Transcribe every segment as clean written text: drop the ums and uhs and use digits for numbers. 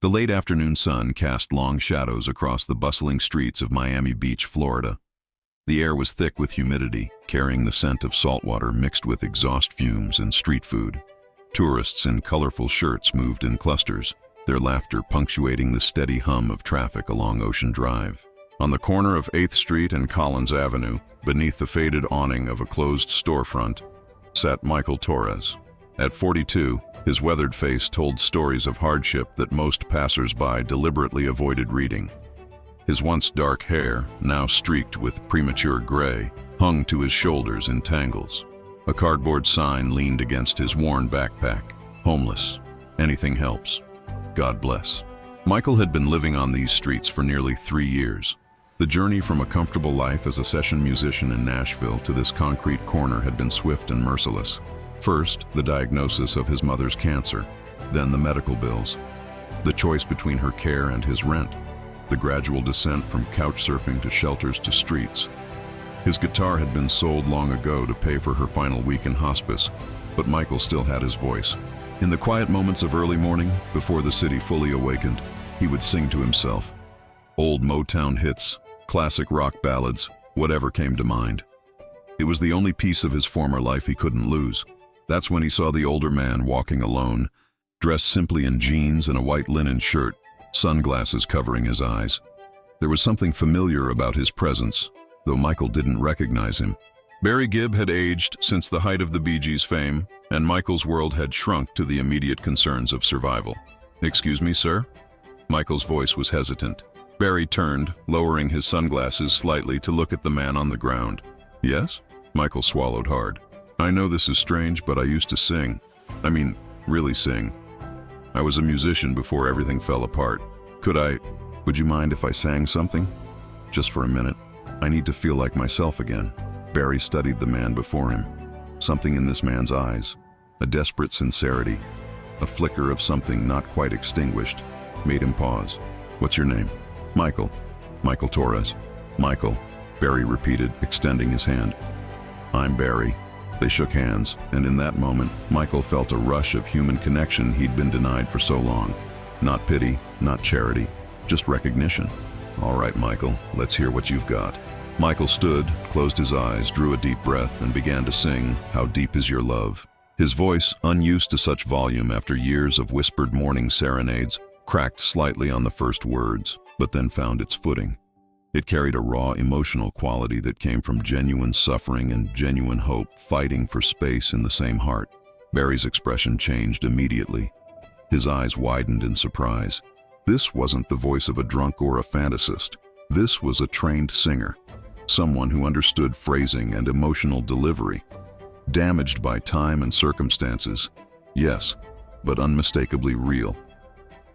The late afternoon sun cast long shadows across the bustling streets of Miami Beach, Florida. The air was thick with humidity, carrying the scent of saltwater mixed with exhaust fumes and street food. Tourists in colorful shirts moved in clusters, their laughter punctuating the steady hum of traffic along Ocean Drive. On the corner of 8th Street and Collins Avenue, beneath the faded awning of a closed storefront, sat Michael Torres. At 42, his weathered face told stories of hardship that most passers-by deliberately avoided reading. His once dark hair, now streaked with premature gray, hung to his shoulders in tangles. A cardboard sign leaned against his worn backpack. Homeless. Anything helps. God bless. Michael had been living on these streets for nearly 3 years. The journey from a comfortable life as a session musician in Nashville to this concrete corner had been swift and merciless. First, the diagnosis of his mother's cancer, then the medical bills, the choice between her care and his rent, the gradual descent from couch surfing to shelters to streets. His guitar had been sold long ago to pay for her final week in hospice, but Michael still had his voice. In the quiet moments of early morning, before the city fully awakened, he would sing to himself. Old Motown hits, classic rock ballads, whatever came to mind. It was the only piece of his former life he couldn't lose. That's when he saw the older man walking alone, dressed simply in jeans and a white linen shirt, sunglasses covering his eyes. There was something familiar about his presence, though Michael didn't recognize him. Barry Gibb had aged since the height of the Bee Gees' fame, and Michael's world had shrunk to the immediate concerns of survival. "Excuse me, sir?" Michael's voice was hesitant. Barry turned, lowering his sunglasses slightly to look at the man on the ground. "Yes?" Michael swallowed hard. "I know this is strange, but I used to sing. I mean, really sing. I was a musician before everything fell apart. Would you mind if I sang something? Just for a minute. I need to feel like myself again." Barry studied the man before him. Something in this man's eyes, a desperate sincerity, a flicker of something not quite extinguished, made him pause. "What's your name?" "Michael. Michael Torres." "Michael," Barry repeated, extending his hand. "I'm Barry." They shook hands, and in that moment, Michael felt a rush of human connection he'd been denied for so long. Not pity, not charity, just recognition. "All right, Michael, let's hear what you've got." Michael stood, closed his eyes, drew a deep breath, and began to sing, "How Deep Is Your Love." His voice, unused to such volume after years of whispered morning serenades, cracked slightly on the first words, but then found its footing. It carried a raw emotional quality that came from genuine suffering and genuine hope fighting for space in the same heart. Barry's expression changed immediately. His eyes widened in surprise. This wasn't the voice of a drunk or a fantasist. This was a trained singer, someone who understood phrasing and emotional delivery. Damaged by time and circumstances, yes, but unmistakably real.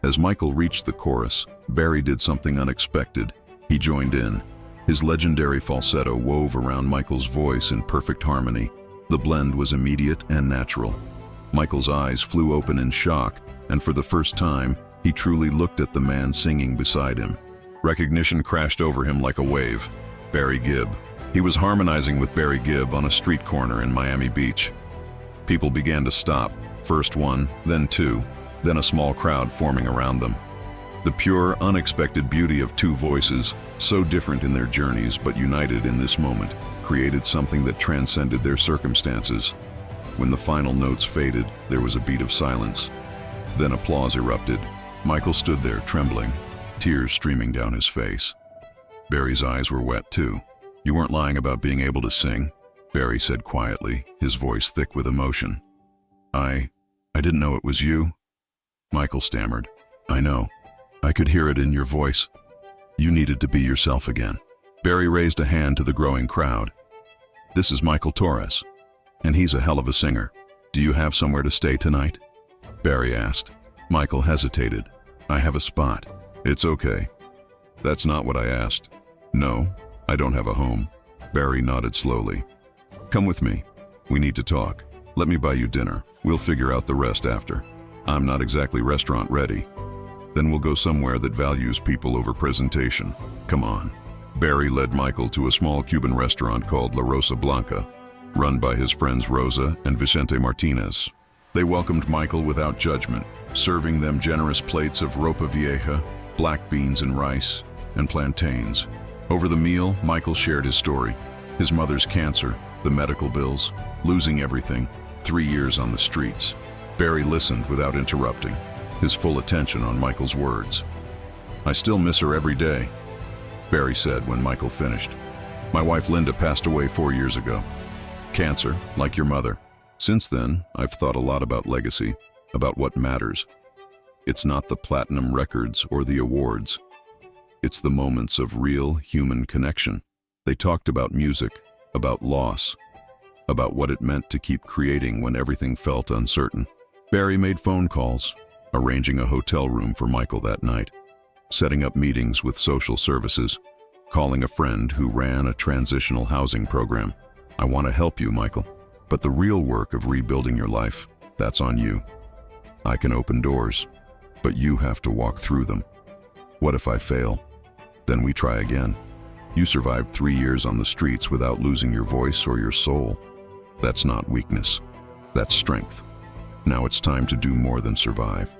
As Michael reached the chorus, Barry did something unexpected. He joined in. His legendary falsetto wove around Michael's voice in perfect harmony. The blend was immediate and natural. Michael's eyes flew open in shock, and for the first time, he truly looked at the man singing beside him. Recognition crashed over him like a wave. Barry Gibb. He was harmonizing with Barry Gibb on a street corner in Miami Beach. People began to stop, first one, then two, then a small crowd forming around them. The pure, unexpected beauty of two voices, so different in their journeys but united in this moment, created something that transcended their circumstances. When the final notes faded, there was a beat of silence. Then applause erupted. Michael stood there, trembling, tears streaming down his face. Barry's eyes were wet too. "You weren't lying about being able to sing," Barry said quietly, his voice thick with emotion. I didn't know it was you." Michael stammered. "I know. I could hear it in your voice. You needed to be yourself again." Barry raised a hand to the growing crowd. "This is Michael Torres, and he's a hell of a singer. Do you have somewhere to stay tonight?" Barry asked. Michael hesitated. "I have a spot." "It's okay." "That's not what I asked." "No, I don't have a home." Barry nodded slowly. "Come with me. We need to talk. Let me buy you dinner. We'll figure out the rest after. I'm not exactly restaurant ready. Then we'll go somewhere that values people over presentation. Come on." Barry led Michael to a small Cuban restaurant called La Rosa Blanca, run by his friends Rosa and Vicente Martinez. They welcomed Michael without judgment, serving them generous plates of ropa vieja, black beans and rice, and plantains. Over the meal, Michael shared his story. His mother's cancer, the medical bills, losing everything, 3 years on the streets. Barry listened without interrupting, his full attention on Michael's words. "I still miss her every day," Barry said when Michael finished. "My wife Linda passed away 4 years ago. Cancer, like your mother. Since then, I've thought a lot about legacy, about what matters. It's not the platinum records or the awards. It's the moments of real human connection." They talked about music, about loss, about what it meant to keep creating when everything felt uncertain. Barry made phone calls, arranging a hotel room for Michael that night, setting up meetings with social services, calling a friend who ran a transitional housing program. "I want to help you, Michael, but the real work of rebuilding your life, that's on you. I can open doors, but you have to walk through them. What if I fail? Then we try again. You survived 3 years on the streets without losing your voice or your soul. That's not weakness. That's strength. Now it's time to do more than survive.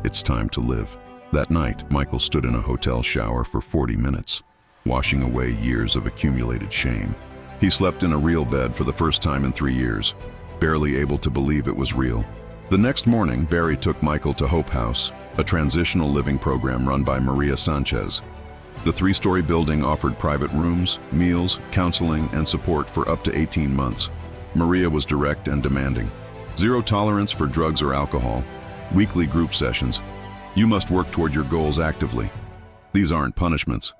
It's time to live." That night, Michael stood in a hotel shower for 40 minutes, washing away years of accumulated shame. He slept in a real bed for the first time in 3 years, barely able to believe it was real. The next morning, Barry took Michael to Hope House, a transitional living program run by Maria Sanchez. The 3-story building offered private rooms, meals, counseling, and support for up to 18 months. Maria was direct and demanding. Zero tolerance for drugs or alcohol. Weekly group sessions. You must work toward your goals actively. These aren't punishments.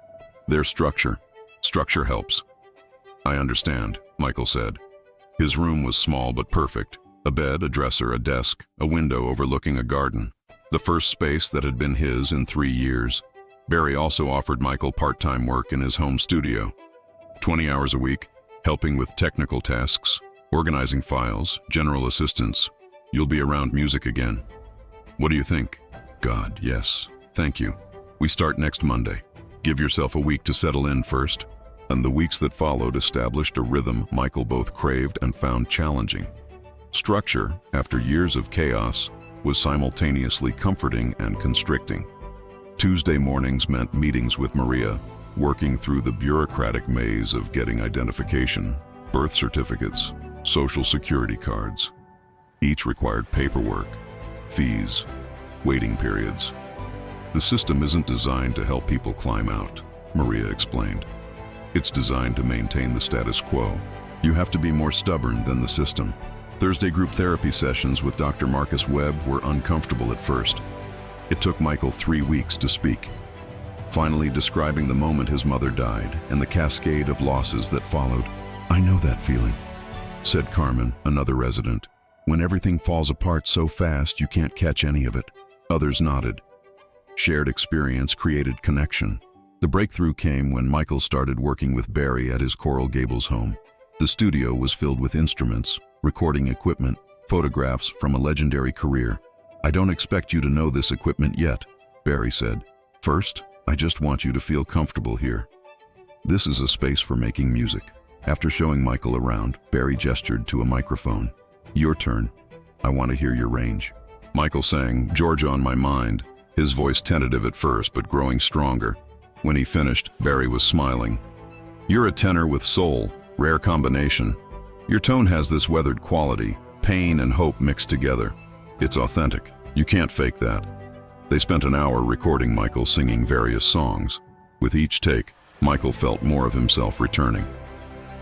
They're structure. Structure helps. "I understand," Michael said. His room was small but perfect. A bed, a dresser, a desk, a window overlooking a garden. The first space that had been his in 3 years. Barry also offered Michael part-time work in his home studio. 20 hours a week, helping with technical tasks, organizing files, general assistance. "You'll be around music again. What do you think?" "God, yes. Thank you. We start next Monday. Give yourself a week to settle in first." And the weeks that followed established a rhythm Michael both craved and found challenging. Structure, after years of chaos, was simultaneously comforting and constricting. Tuesday mornings meant meetings with Maria, working through the bureaucratic maze of getting identification, birth certificates, social security cards. Each required paperwork, fees, waiting periods. "The system isn't designed to help people climb out," Maria explained. "It's designed to maintain the status quo. You have to be more stubborn than the system." Thursday group therapy sessions with Dr. Marcus Webb were uncomfortable at first. It took Michael 3 weeks to speak, finally describing the moment his mother died and the cascade of losses that followed. "I know that feeling," said Carmen, another resident. "When everything falls apart so fast you can't catch any of it." Others nodded. Shared experience created connection. The breakthrough came when Michael started working with Barry at his Coral Gables home. The studio was filled with instruments, recording equipment, photographs from a legendary career. "I don't expect you to know this equipment yet," Barry said. "First, I just want you to feel comfortable here. This is a space for making music." After showing Michael around, Barry gestured to a microphone. "Your turn. I want to hear your range." Michael sang "Georgia on My Mind," his voice tentative at first but growing stronger. When he finished, Barry was smiling. "You're a tenor with soul, rare combination. Your tone has this weathered quality, pain and hope mixed together. It's authentic. You can't fake that." They spent an hour recording Michael singing various songs. With each take, Michael felt more of himself returning.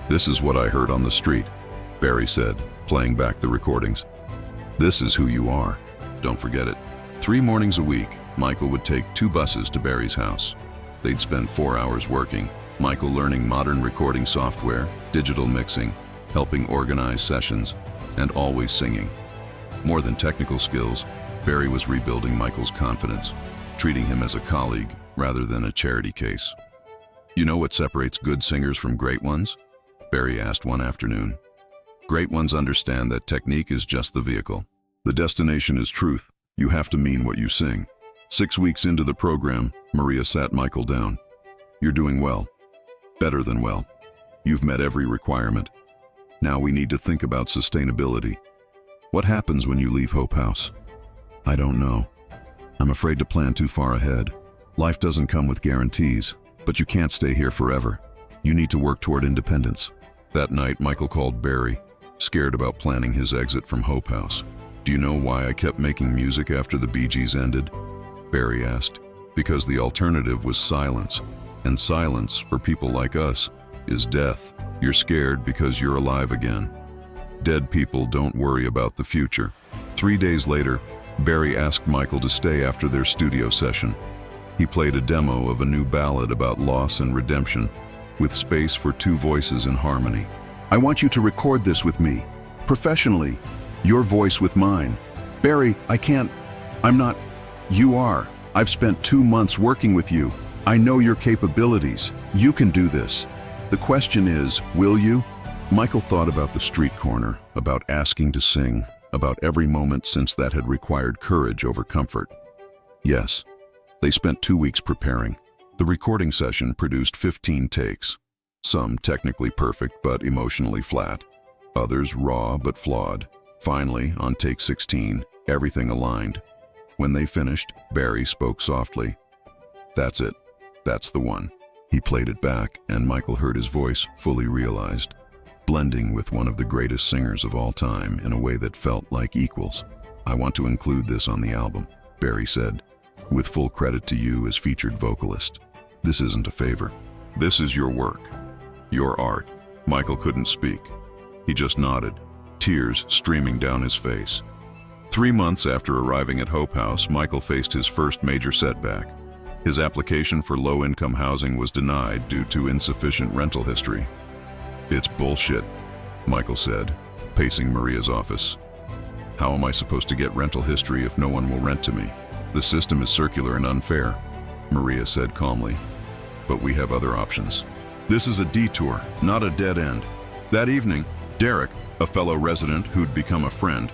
"This is what I heard on the street," Barry said, playing back the recordings. "This is who you are. Don't forget it." 3 mornings a week, Michael would take 2 buses to Barry's house. They'd spend 4 hours working, Michael learning modern recording software, digital mixing, helping organize sessions, and always singing. More than technical skills, Barry was rebuilding Michael's confidence, treating him as a colleague rather than a charity case. "You know what separates good singers from great ones?" Barry asked one afternoon. "Great ones understand that technique is just the vehicle. The destination is truth. You have to mean what you sing." 6 weeks into the program, Maria sat Michael down. "You're doing well. Better than well. You've met every requirement. Now we need to think about sustainability. What happens when you leave Hope House? I don't know. I'm afraid to plan too far ahead. Life doesn't come with guarantees, but you can't stay here forever. You need to work toward independence. That night, Michael called Barry, scared about planning his exit from Hope House. Do you know why I kept making music after the Bee Gees ended? Barry asked. Because the alternative was silence. And silence, for people like us, is death. You're scared because you're alive again. Dead people don't worry about the future. 3 days later, Barry asked Michael to stay after their studio session. He played a demo of a new ballad about loss and redemption, with space for 2 voices in harmony. I want you to record this with me, professionally, your voice with mine. Barry, I'm not, you are. I've spent 2 months working with you. I know your capabilities. You can do this. The question is, will you? Michael thought about the street corner, about asking to sing, about every moment since that had required courage over comfort. Yes, they spent 2 weeks preparing. The recording session produced 15 takes, some technically perfect but emotionally flat, others raw but flawed. Finally, on take 16, everything aligned. When they finished, Barry spoke softly. That's it. That's the one. He played it back, and Michael heard his voice, fully realized, blending with one of the greatest singers of all time in a way that felt like equals. I want to include this on the album, Barry said, with full credit to you as featured vocalist. This isn't a favor. This is your work, your art. Michael couldn't speak. He just nodded, tears streaming down his face. 3 months after arriving at Hope House, Michael faced his first major setback. His application for low-income housing was denied due to insufficient rental history. It's bullshit, Michael said, pacing Maria's office. How am I supposed to get rental history if no one will rent to me? The system is circular and unfair, Maria said calmly. But we have other options. This is a detour, not a dead end. That evening, Derek, a fellow resident who'd become a friend,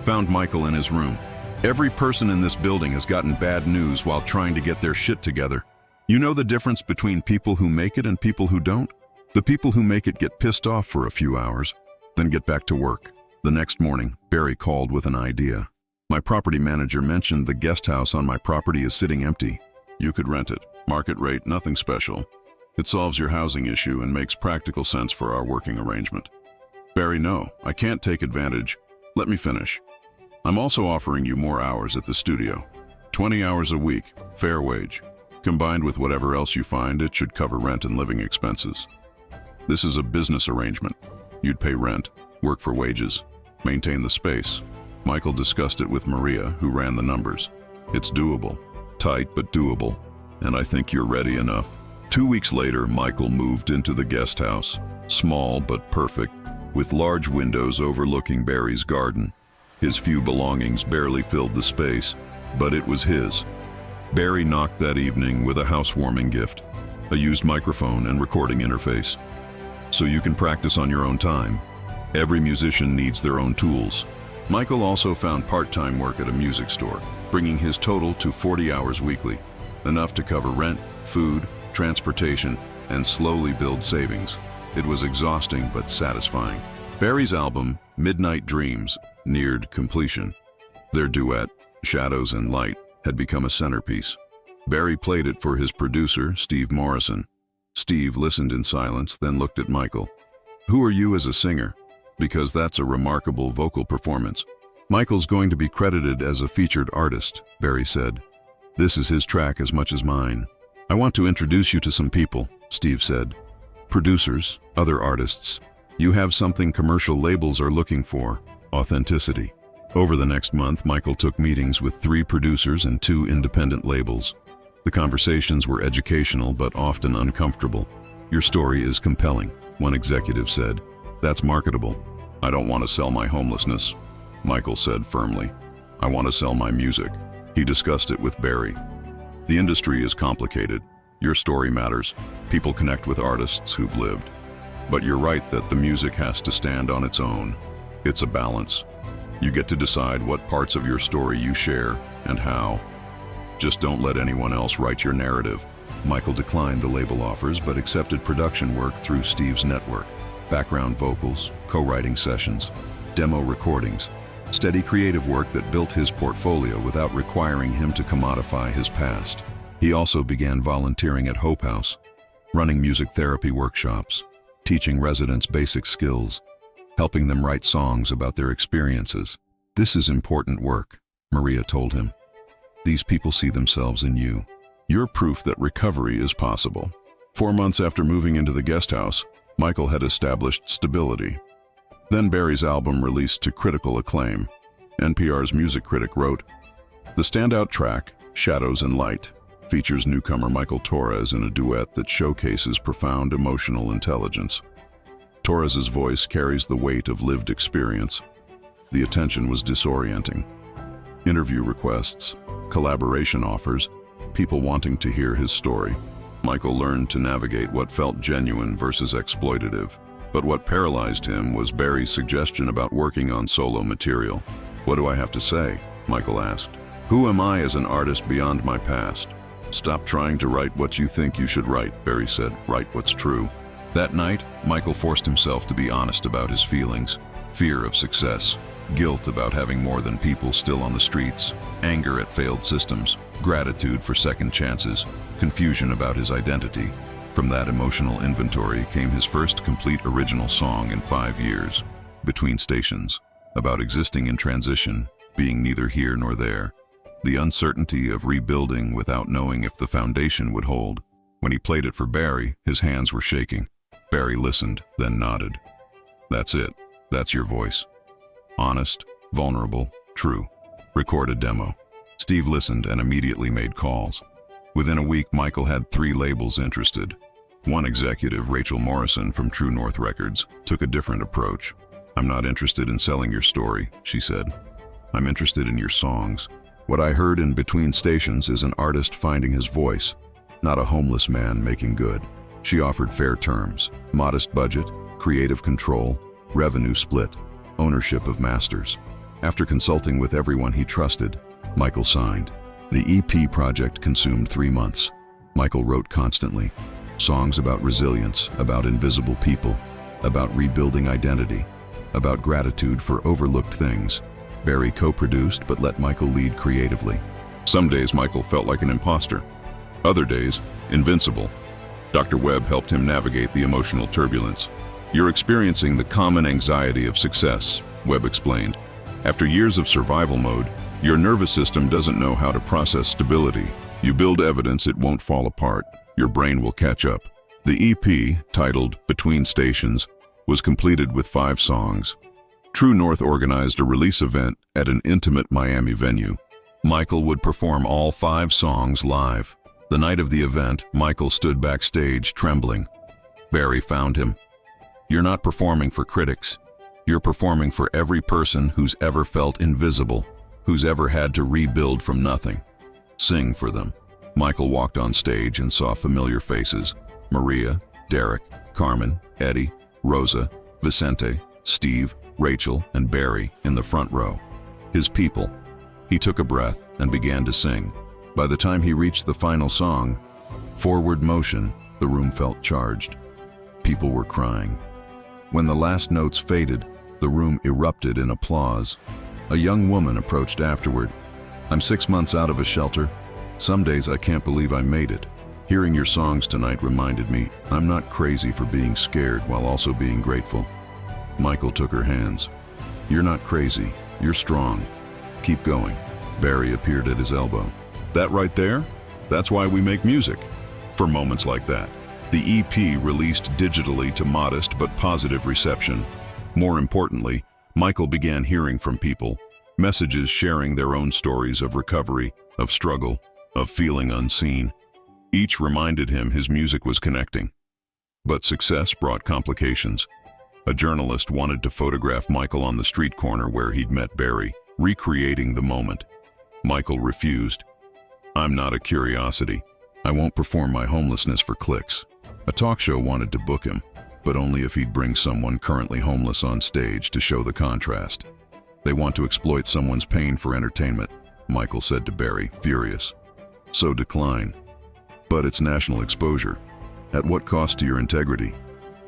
found Michael in his room. Every person in this building has gotten bad news while trying to get their shit together. You know the difference between people who make it and people who don't? The people who make it get pissed off for a few hours, then get back to work. The next morning, Barry called with an idea. My property manager mentioned the guest house on my property is sitting empty. You could rent it. Market rate, nothing special. It solves your housing issue and makes practical sense for our working arrangement. Barry, no, I can't take advantage. Let me finish. I'm also offering you more hours at the studio. 20 hours a week, fair wage. Combined with whatever else you find, it should cover rent and living expenses. This is a business arrangement. You'd pay rent, work for wages, maintain the space. Michael discussed it with Maria, who ran the numbers. It's doable. Tight but doable. And I think you're ready enough. 2 weeks later, Michael moved into the guest house. Small but perfect, with large windows overlooking Barry's garden. His few belongings barely filled the space, but it was his. Barry knocked that evening with a housewarming gift, a used microphone and recording interface. So you can practice on your own time. Every musician needs their own tools. Michael also found part-time work at a music store, bringing his total to 40 hours weekly, enough to cover rent, food, transportation, and slowly build savings. It was exhausting but satisfying. Barry's album, Midnight Dreams, neared completion. Their duet, Shadows and Light, had become a centerpiece. Barry played it for his producer, Steve Morrison. Steve listened in silence, then looked at Michael. Who are you as a singer? Because that's a remarkable vocal performance. Michael's going to be credited as a featured artist, Barry said. This is his track as much as mine. I want to introduce you to some people, Steve said. Producers, other artists. You have something commercial labels are looking for, authenticity. Over the next month, Michael took meetings with 3 producers and 2 independent labels. The conversations were educational but often uncomfortable. Your story is compelling, one executive said. That's marketable. I don't want to sell my homelessness, Michael said firmly. I want to sell my music. He discussed it with Barry. The industry is complicated. Your story matters. People connect with artists who've lived. But you're right that the music has to stand on its own. It's a balance. You get to decide what parts of your story you share and how. Just don't let anyone else write your narrative. Michael declined the label offers but accepted production work through Steve's network. Background vocals, co-writing sessions, demo recordings. Steady creative work that built his portfolio without requiring him to commodify his past. He also began volunteering at Hope House, running music therapy workshops, teaching residents basic skills, helping them write songs about their experiences. "This is important work," Maria told him. "These people see themselves in you. You're proof that recovery is possible." 4 months after moving into the guest house, Michael had established stability. Then Barry's album released to critical acclaim. NPR's music critic wrote, "The standout track, Shadows and Light, features newcomer Michael Torres in a duet that showcases profound emotional intelligence. Torres's voice carries the weight of lived experience. The attention was disorienting. Interview requests, collaboration offers, people wanting to hear his story. Michael learned to navigate what felt genuine versus exploitative. But what paralyzed him was Barry's suggestion about working on solo material. "What do I have to say?" Michael asked. "Who am I as an artist beyond my past?" "Stop trying to write what you think you should write," Barry said. "Write what's true." That night, Michael forced himself to be honest about his feelings. Fear of success, guilt about having more than people still on the streets, anger at failed systems, gratitude for second chances, confusion about his identity. From that emotional inventory came his first complete original song in 5 years, Between Stations, about existing in transition, being neither here nor there. The uncertainty of rebuilding without knowing if the foundation would hold. When he played it for Barry, his hands were shaking. Barry listened, then nodded. "That's it. That's your voice. Honest, vulnerable, true. Record a demo." Steve listened and immediately made calls. Within a week, Michael had 3 labels interested. One executive, Rachel Morrison from True North Records, took a different approach. "I'm not interested in selling your story," she said. "I'm interested in your songs. What I heard in Between Stations is an artist finding his voice, not a homeless man making good." She offered fair terms, modest budget, creative control, revenue split, ownership of masters. After consulting with everyone he trusted, Michael signed. The EP project consumed 3 months. Michael wrote constantly. Songs about resilience, about invisible people, about rebuilding identity, about gratitude for overlooked things. Barry co-produced but let Michael lead creatively. Some days Michael felt like an imposter. Other days, invincible. Dr. Webb helped him navigate the emotional turbulence. "You're experiencing the common anxiety of success," Webb explained. "After years of survival mode, your nervous system doesn't know how to process stability. You build evidence, it won't fall apart. Your brain will catch up." The EP, titled Between Stations, was completed with 5 songs. True North organized a release event at an intimate Miami venue. Michael would perform all 5 songs live. The night of the event, Michael stood backstage trembling. Barry found him. "You're not performing for critics. You're performing for every person who's ever felt invisible, who's ever had to rebuild from nothing. Sing for them." Michael walked on stage and saw familiar faces: Maria, Derek, Carmen, Eddie, Rosa, Vicente, Steve, Rachel, and Barry in the front row. His people. He took a breath and began to sing. By the time he reached the final song, Forward Motion, the room felt charged. People were crying. When the last notes faded, the room erupted in applause. A young woman approached afterward. "I'm 6 months out of a shelter. Some days I can't believe I made it. Hearing your songs tonight reminded me I'm not crazy for being scared while also being grateful." Michael took her hands. "You're not crazy. You're strong. Keep going." Barry appeared at his elbow. "That right there? That's why we make music. For moments like that." The EP released digitally to modest but positive reception. More importantly, Michael began hearing from people, messages sharing their own stories of recovery, of struggle, of feeling unseen. Each reminded him his music was connecting. But success brought complications. A journalist wanted to photograph Michael on the street corner where he'd met Barry, recreating the moment. Michael refused. "I'm not a curiosity. I won't perform my homelessness for clicks." A talk show wanted to book him, but only if he'd bring someone currently homeless on stage to show the contrast. "They want to exploit someone's pain for entertainment," Michael said to Barry, furious. "So decline." "But it's national exposure. At what cost to your integrity?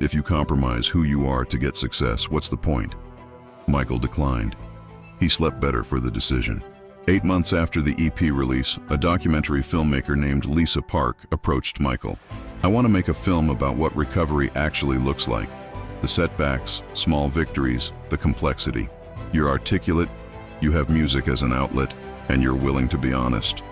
If you compromise who you are to get success, what's the point?" Michael declined. He slept better for the decision. 8 months after the EP release, a documentary filmmaker named Lisa Park approached Michael. "I want to make a film about what recovery actually looks like. The setbacks, small victories, the complexity. You're articulate, you have music as an outlet, and you're willing to be honest."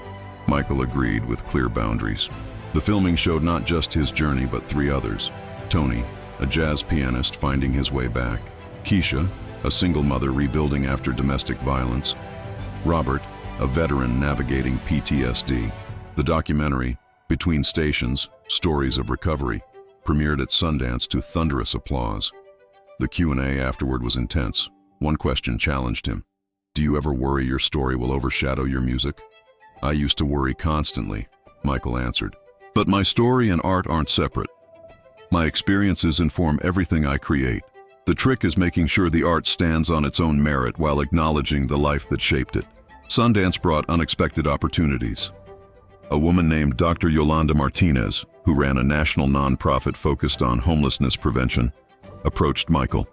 Michael agreed with clear boundaries. The filming showed not just his journey but 3 others. Tony, a jazz pianist finding his way back. Keisha, a single mother rebuilding after domestic violence. Robert, a veteran navigating PTSD. The documentary, Between Stations, Stories of Recovery, premiered at Sundance to thunderous applause. The Q&A afterward was intense. One question challenged him. "Do you ever worry your story will overshadow your music?" "I used to worry constantly," Michael answered. "But my story and art aren't separate. My experiences inform everything I create. The trick is making sure the art stands on its own merit while acknowledging the life that shaped it." Sundance brought unexpected opportunities. A woman named Dr. Yolanda Martinez, who ran a national nonprofit focused on homelessness prevention, approached Michael.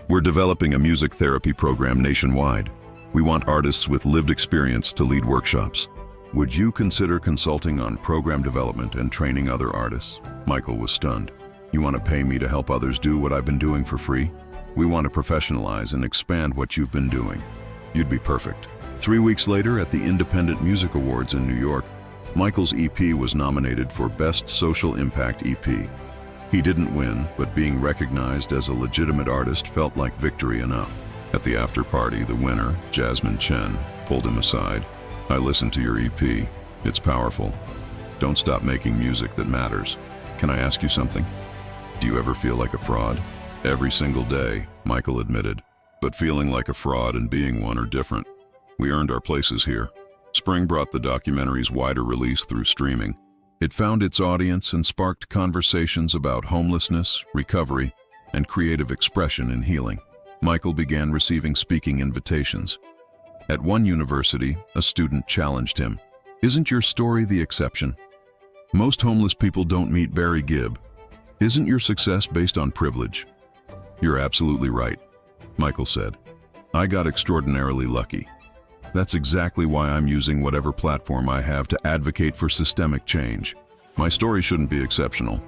"We're developing a music therapy program nationwide. We want artists with lived experience to lead workshops. Would you consider consulting on program development and training other artists?" Michael was stunned. "You want to pay me to help others do what I've been doing for free? We want to professionalize and expand what you've been doing. You'd be perfect." 3 weeks later, at the Independent Music Awards in New York, Michael's EP was nominated for Best Social Impact EP. He didn't win, but being recognized as a legitimate artist felt like victory enough. At the after-party, the winner, Jasmine Chen, pulled him aside. "I listened to your EP. It's powerful. Don't stop making music that matters. Can I ask you something? Do you ever feel like a fraud?" "Every single day," Michael admitted. "But feeling like a fraud and being one are different. We earned our places here." Spring brought the documentary's wider release through streaming. It found its audience and sparked conversations about homelessness, recovery, and creative expression in healing. Michael began receiving speaking invitations. At one university, a student challenged him. "Isn't your story the exception? Most homeless people don't meet Barry Gibb. Isn't your success based on privilege?" "You're absolutely right," Michael said. "I got extraordinarily lucky. That's exactly why I'm using whatever platform I have to advocate for systemic change. My story shouldn't be exceptional.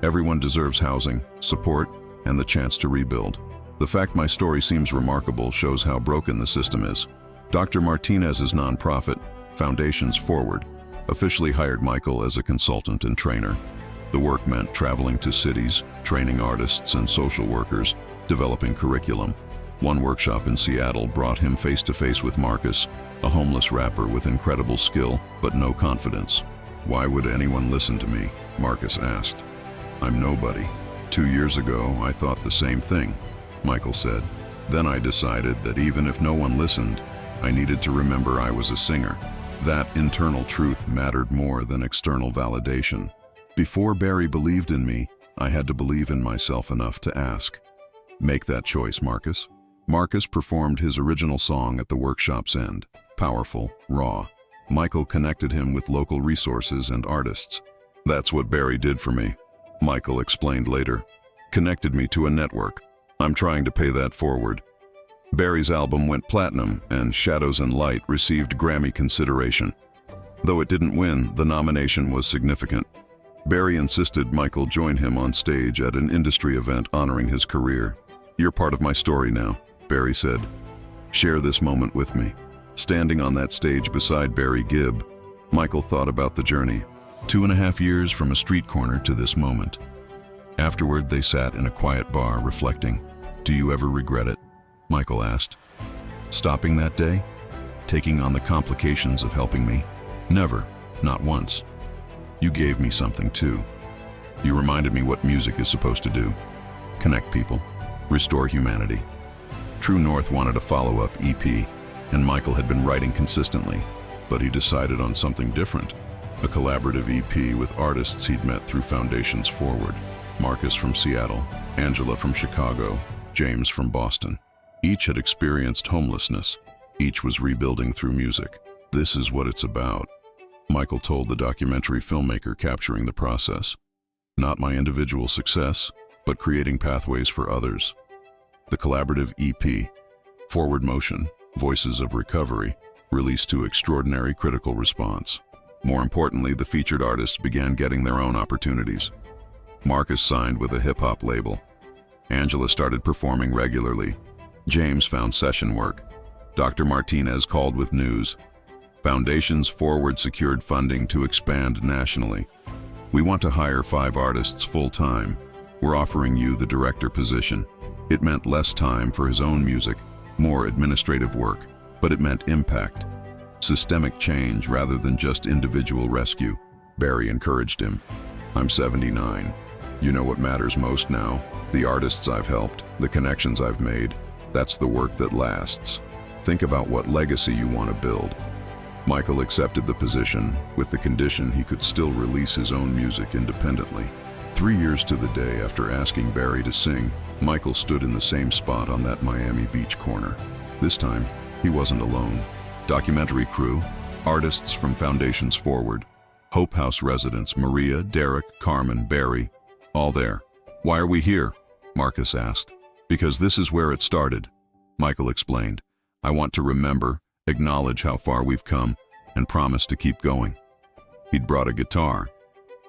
Everyone deserves housing, support, and the chance to rebuild. The fact my story seems remarkable shows how broken the system is." Dr. Martinez's nonprofit, Foundations Forward, officially hired Michael as a consultant and trainer. The work meant traveling to cities, training artists and social workers, developing curriculum. One workshop in Seattle brought him face-to-face with Marcus, a homeless rapper with incredible skill but no confidence. "Why would anyone listen to me?" Marcus asked. "I'm nobody. 2 years ago, I thought the same thing," Michael said. "Then I decided that even if no one listened, I needed to remember I was a singer. That internal truth mattered more than external validation. Before Barry believed in me, I had to believe in myself enough to ask." "Make that choice, Marcus." Marcus performed his original song at the workshop's end. Powerful, raw. Michael connected him with local resources and artists. "That's what Barry did for me," Michael explained later. "Connected me to a network. I'm trying to pay that forward." Barry's album went platinum, and Shadows and Light received Grammy consideration. Though it didn't win, the nomination was significant. Barry insisted Michael join him on stage at an industry event honoring his career. "You're part of my story now," Barry said. "Share this moment with me." Standing on that stage beside Barry Gibb, Michael thought about the journey. 2.5 years from a street corner to this moment. Afterward, they sat in a quiet bar reflecting. "Do you ever regret it?" Michael asked. "Stopping that day? Taking on the complications of helping me? Never, not once. You gave me something too. You reminded me what music is supposed to do. Connect people, restore humanity." True North wanted a follow-up EP, and Michael had been writing consistently, but he decided on something different. A collaborative EP with artists he'd met through Foundations Forward. Marcus from Seattle, Angela from Chicago, James from Boston. Each had experienced homelessness. Each was rebuilding through music. "This is what it's about," Michael told the documentary filmmaker capturing the process. "Not my individual success, but creating pathways for others." The collaborative EP, Forward Motion, Voices of Recovery, released to extraordinary critical response. More importantly, the featured artists began getting their own opportunities. Marcus signed with a hip-hop label. Angela started performing regularly. James found session work. Dr. Martinez called with news. Foundations Forward secured funding to expand nationally. We want to hire 5 artists full-time. We're offering you the director position. It meant less time for his own music, more administrative work, but it meant impact. Systemic change rather than just individual rescue. Barry encouraged him. I'm 79. You know what matters most now? The artists I've helped, the connections I've made. That's the work that lasts. Think about what legacy you want to build. Michael accepted the position with the condition he could still release his own music independently. 3 years to the day after asking Barry to sing, Michael stood in the same spot on that Miami Beach corner. This time, he wasn't alone. Documentary crew, artists from Foundations Forward, Hope House residents Maria, Derek, Carmen, Barry, all there. Why are we here? Marcus asked. Because this is where it started, Michael explained. I want to remember, acknowledge how far we've come, and promise to keep going. He'd brought a guitar.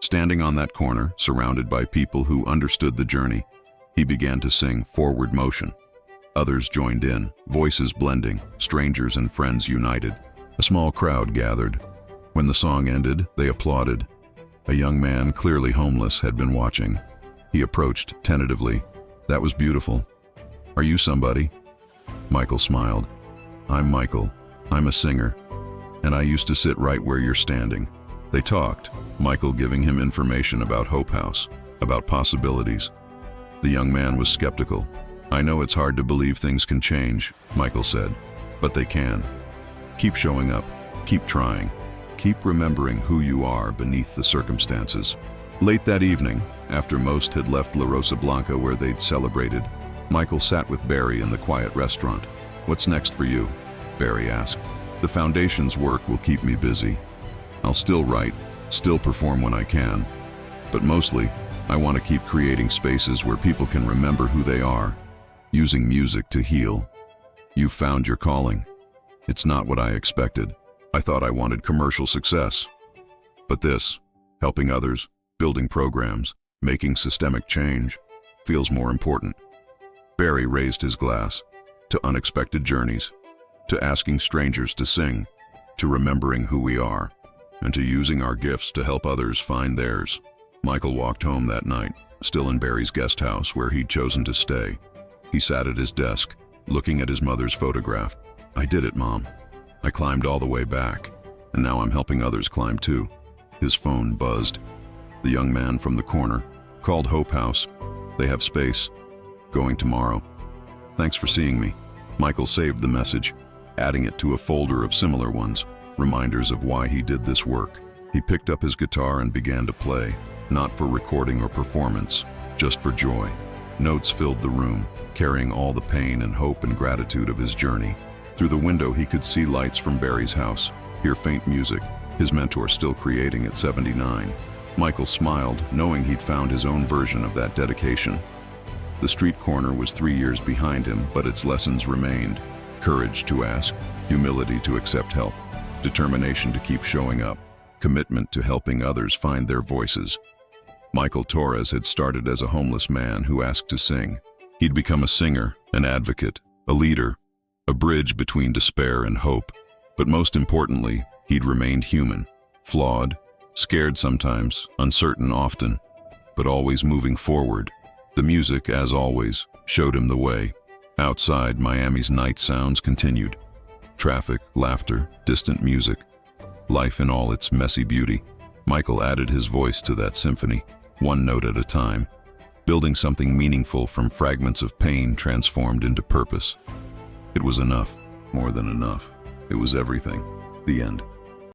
Standing on that corner, surrounded by people who understood the journey, he began to sing Forward Motion. Others joined in, voices blending, strangers and friends united. A small crowd gathered. When the song ended, they applauded. A young man, clearly homeless, had been watching. He approached tentatively. That was beautiful. Are you somebody? Michael smiled. I'm Michael. I'm a singer. And I used to sit right where you're standing. They talked, Michael giving him information about Hope House, about possibilities. The young man was skeptical. I know it's hard to believe things can change, Michael said, but they can. Keep showing up, keep trying, keep remembering who you are beneath the circumstances. Late that evening, after most had left La Rosa Blanca where they'd celebrated, Michael sat with Barry in the quiet restaurant. What's next for you? Barry asked. The Foundation's work will keep me busy. I'll still write, still perform when I can, but mostly, I want to keep creating spaces where people can remember who they are, using music to heal. You've found your calling. It's not what I expected. I thought I wanted commercial success. But this, helping others, building programs, making systemic change, feels more important. Barry raised his glass to unexpected journeys, to asking strangers to sing, to remembering who we are, and to using our gifts to help others find theirs. Michael walked home that night, still in Barry's guest house where he'd chosen to stay. He sat at his desk, looking at his mother's photograph. I did it, Mom. I climbed all the way back, and now I'm helping others climb too. His phone buzzed. The young man from the corner called Hope House. They have space. Going tomorrow. Thanks for seeing me. Michael saved the message, adding it to a folder of similar ones, reminders of why he did this work. He picked up his guitar and began to play, not for recording or performance, just for joy. Notes filled the room, carrying all the pain and hope and gratitude of his journey. Through the window he could see lights from Barry's house, hear faint music, his mentor still creating at 79. Michael smiled, knowing he'd found his own version of that dedication. The street corner was 3 years behind him, but its lessons remained. Courage to ask, humility to accept help, determination to keep showing up, commitment to helping others find their voices. Michael Torres had started as a homeless man who asked to sing. He'd become a singer, an advocate, a leader, a bridge between despair and hope. But most importantly, he'd remained human, flawed, scared sometimes, uncertain often, but always moving forward. The music, as always, showed him the way. Outside, Miami's night sounds continued. Traffic, laughter, distant music. Life in all its messy beauty. Michael added his voice to that symphony, one note at a time, building something meaningful from fragments of pain transformed into purpose. It was enough, more than enough. It was everything. The end.